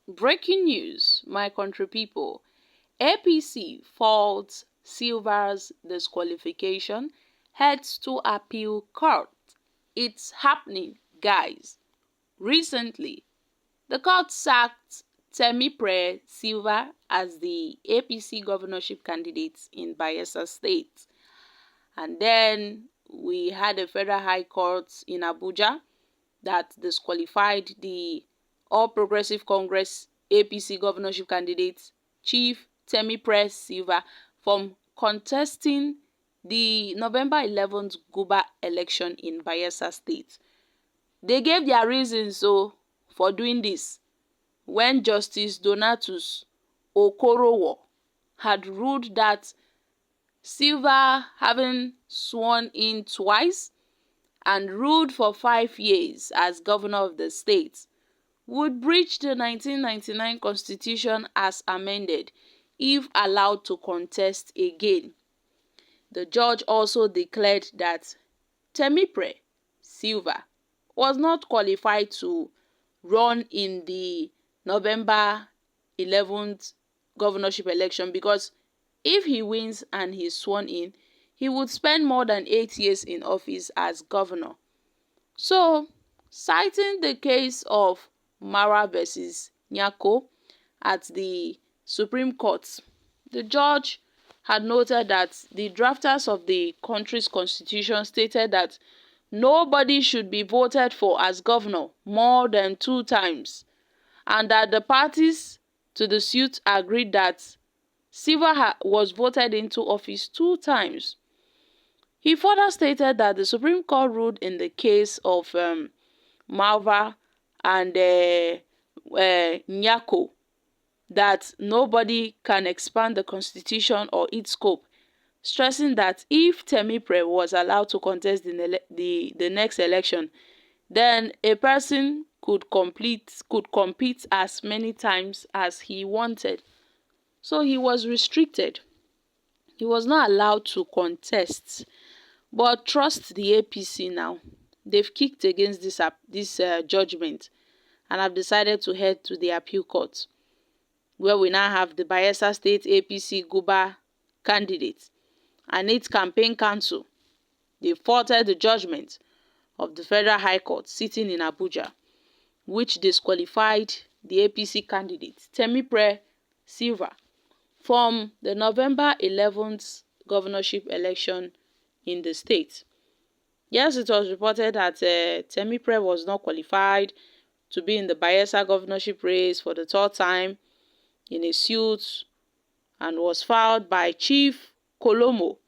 Breaking news, my country people. APC faults Sylva's disqualification, heads to appeal court. It's happening, guys. Recently, the court sacked Temipre Sylva as the APC governorship candidate in Bayelsa State. And then we had a federal high court in Abuja that disqualified the All Progressive Congress APC governorship candidate Chief Temipre Sylva from contesting the November 11th Guber election in Bayelsa State. They gave their reasons for doing this when Justice Donatus Okorowo had ruled that Sylva, having sworn in twice and ruled for 5 years as governor of the state, would breach the 1999 constitution as amended if allowed to contest again. The judge also declared that Temipre Sylva was not qualified to run in the November 11th governorship election because if he wins and he's sworn in, he would spend more than 8 years in office as governor. So, citing the case of Mara versus Nyako at the Supreme Court, the judge had noted that the drafters of the country's constitution stated that nobody should be voted for as governor more than 2 times, and that the parties to the suit agreed that Sylva was voted into office 2 times. He further stated that the Supreme Court ruled in the case of Malva and Nyako that nobody can expand the constitution or its scope, stressing that if Temipre was allowed to contest the next election, then a person could compete as many times as he wanted. So he was restricted. He was not allowed to contest. But trust the APC now. They've kicked against this judgment and have decided to head to the appeal court, where we now have the Bayelsa State APC Guber candidate and its campaign council. They faulted the judgment of the Federal High Court sitting in Abuja, which disqualified the APC candidate Temipre Sylva from the November 11th governorship election in the state. Yes, it was reported that Temipre was not qualified to be in the Bayelsa governorship race for the 3rd time in a suit, and was filed by Chief Kolomo,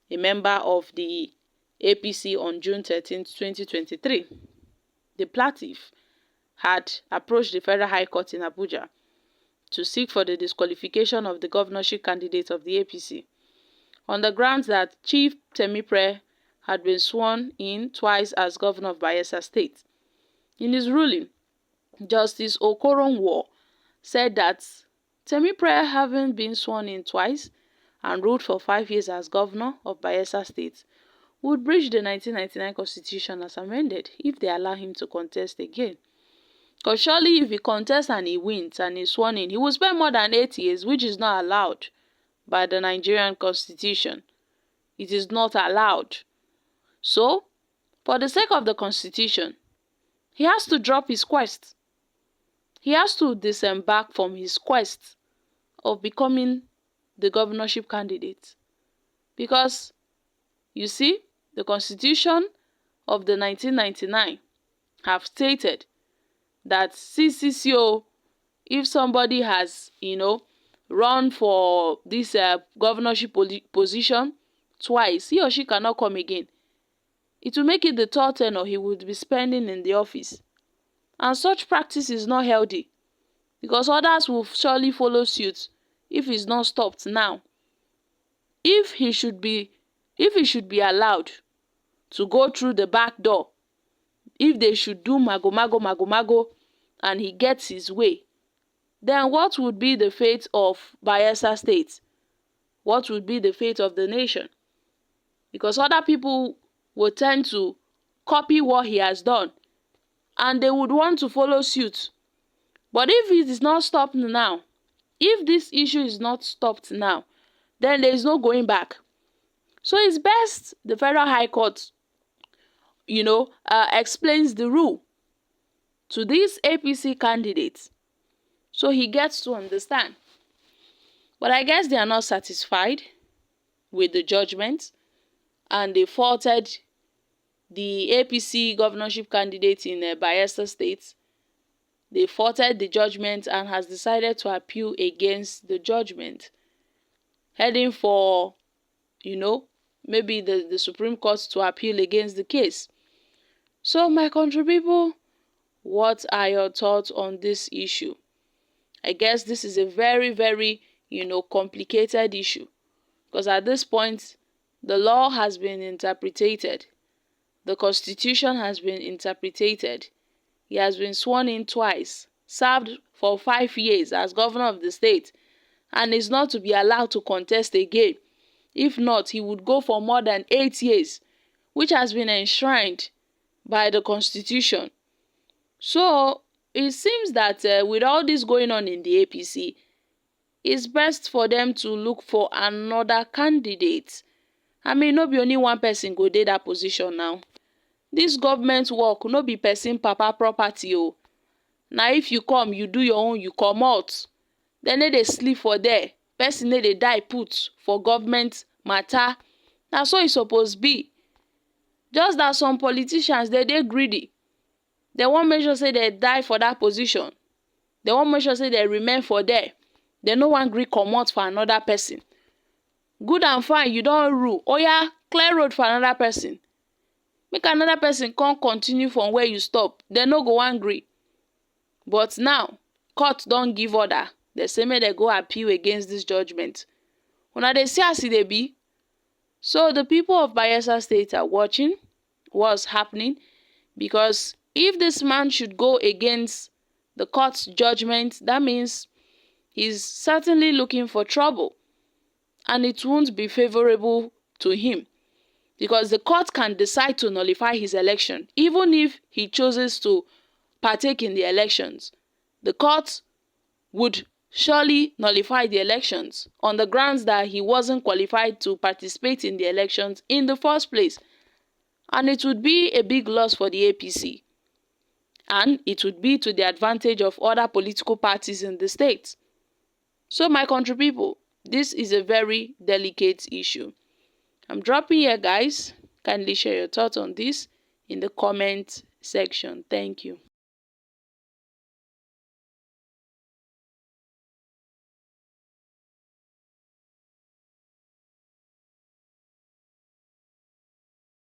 a member of the APC, on June 13, 2023. The plaintiff had approached the Federal High Court in Abuja to seek for the disqualification of the governorship candidate of the APC on the grounds that Chief Temipre had been sworn in twice as governor of Bayelsa State. In his ruling, Justice Okorowo said that Temipre, having been sworn in twice and ruled for 5 years as governor of Bayelsa State, would breach the 1999 constitution as amended if they allow him to contest again. Because surely if he contests and he wins and is sworn in, he will spend more than 8 years, which is not allowed by the Nigerian constitution. It is not allowed. So, for the sake of the constitution, he has to drop his quest. He has to disembark from his quest of becoming the governorship candidate. Because, you see, the constitution of the 1999 have stated that CCCO, if somebody has, run for this governorship position twice, he or she cannot come again. It will make it the 3rd tenure he would be spending in the office. And such practice is not healthy, because others will surely follow suit if it's not stopped now. If he should be allowed to go through the back door, if they should do mago, and he gets his way, then what would be the fate of Bayelsa State? What would be the fate of the nation? Because other people will tend to copy what he has done, and they would want to follow suit. But if it is not stopped now, if this issue is not stopped now, then there is no going back. So it's best the Federal High Court, explains the rule to this APC candidate so he gets to understand. But I guess they are not satisfied with the judgment, and they faulted the APC governorship candidate in Bayelsa State. They faulted the judgment and has decided to appeal against the judgment, heading for, maybe the Supreme Court to appeal against the case. So my country people, what are your thoughts on this issue? I guess this is a very, very, complicated issue, because at this point, the law has been interpreted. The Constitution has been interpreted. He has been sworn in twice, served for 5 years as governor of the state, and is not to be allowed to contest again. If not, he would go for more than 8 years, which has been enshrined by the Constitution. So it seems that with all this going on in the APC, it's best for them to look for another candidate. I mean, no be only one person go dey that position now. This government work no be person papa property o. Na if you come, you do your own, you comot. Dem no dey sleep for there. Person no dey die put for government matter. Na so e suppose be. Just that some politicians dey greedy. They wan make sure say they die for that position. They wan make sure say they remain for there. They no wan gree comot for another person. Good and fine, you don rule. Oya, clear road for another person. Make another person come continue from where you stop. They no go wan gree. But now, court don give order. They say make they go appeal against this judgment. Una dey see as e dey be. So the people of Bayelsa State are watching what's happening, because if this man should go against the court's judgment, that means he's certainly looking for trouble, and it won't be favorable to him, because the court can decide to nullify his election. Even if he chooses to partake in the elections, the court would surely nullify the elections on the grounds that he wasn't qualified to participate in the elections in the first place. And it would be a big loss for the APC. And it would be to the advantage of other political parties in the state. So my country people, this is a very delicate issue. I'm dropping here, guys. Kindly share your thoughts on this in the comment section. Thank you.